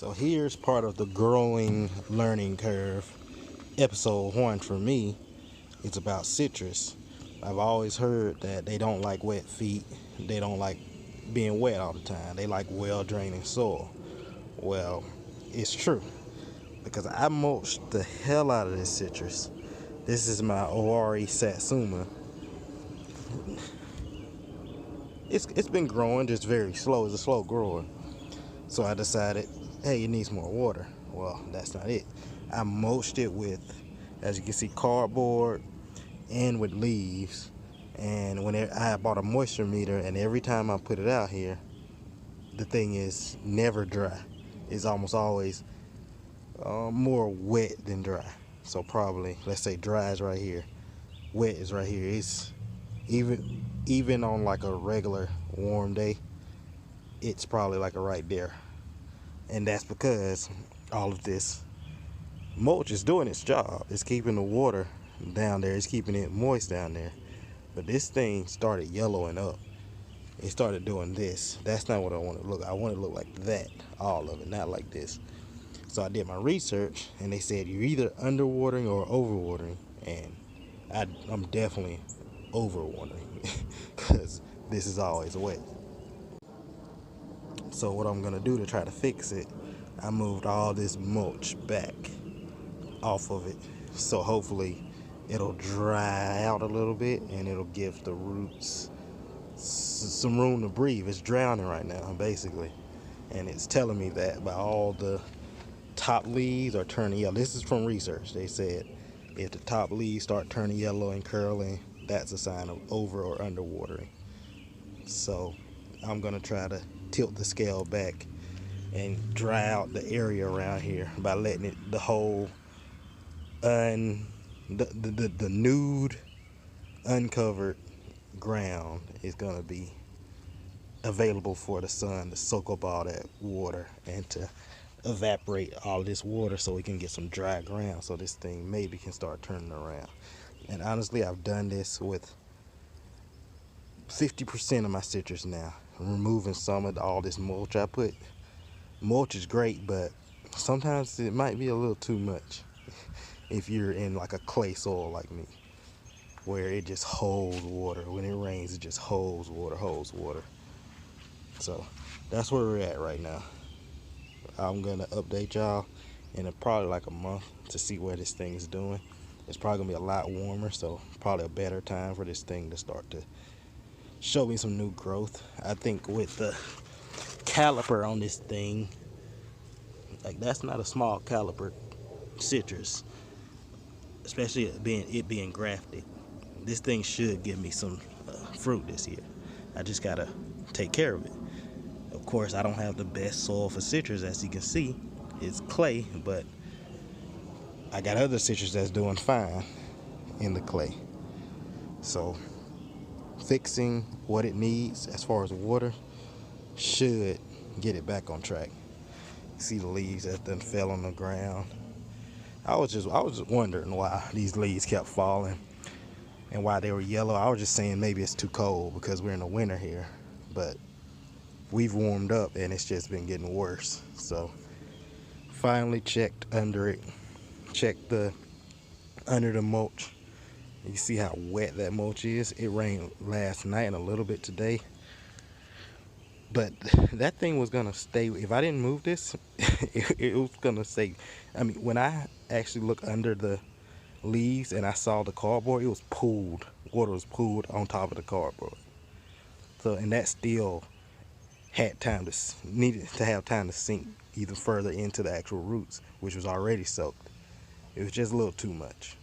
So here's part of the growing learning curve. Episode 1 for me, it's about citrus. I've always heard that they don't like wet feet. They don't like being wet all the time. They like well draining soil. Well, it's true because I mulched the hell out of this citrus. This is my Owari Satsuma. It's been growing just very slow. It's a slow grower. So I decided, hey, it needs more water. Well, that's not it. I mulched it with, as you can see, cardboard and with leaves. And when I bought a moisture meter, and every time I put it out here, the thing is never dry. It's almost always more wet than dry. So probably, let's say dry is right here, wet is right here. It's even on like a regular warm day, it's probably like a right there. And that's because all of this mulch is doing its job. It's keeping the water down there. It's keeping it moist down there. But this thing started yellowing up. It started doing this. That's not what I want to look. I want it to look like that, all of it, not like this. So I did my research, and they said you're either underwatering or overwatering, and I'm definitely overwatering because this is always wet. So what I'm gonna do to try to fix it, I moved all this mulch back off of it, so hopefully it'll dry out a little bit and it'll give the roots some room to breathe. It's drowning right now basically, and it's telling me that by all the top leaves are turning yellow. This is from research. They said if the top leaves start turning yellow and curling, that's a sign of over or under watering. So I'm gonna try to tilt the scale back and dry out the area around here by letting it the nude uncovered ground is gonna be available for the sun to soak up all that water and to evaporate all this water so we can get some dry ground so this thing maybe can start turning around. And honestly, I've done this with 50% of my citrus now. I'm removing some of all this mulch I put. Mulch is great, but sometimes it might be a little too much if you're in like a clay soil like me, where it just holds water. When it rains, it just holds water. So that's where we're at right now. I'm gonna update y'all in probably like a month to see where this thing is doing. It's probably gonna be a lot warmer, so probably a better time for this thing to start to show me some new growth. I think with the caliper on this thing, like that's not a small caliper citrus, especially it being grafted. This thing should give me some fruit this year. I just gotta take care of it. Of course, I don't have the best soil for citrus, as you can see. It's clay, but I got other citrus that's doing fine in the clay. So fixing what it needs as far as water should get it back on track. See the leaves that done fell on the ground. I was just wondering why these leaves kept falling and why they were yellow. I was just saying maybe it's too cold because we're in the winter here, but we've warmed up and it's just been getting worse. So finally checked under it, checked under the mulch. You see how wet that mulch is. It rained last night and a little bit today, but that thing was gonna stay. If I didn't move this, it was gonna stay. I mean, when I actually looked under the leaves and I saw the cardboard, it was pooled. Water was pooled on top of the cardboard. So, and that still needed to have time to sink even further into the actual roots, which was already soaked. It was just a little too much.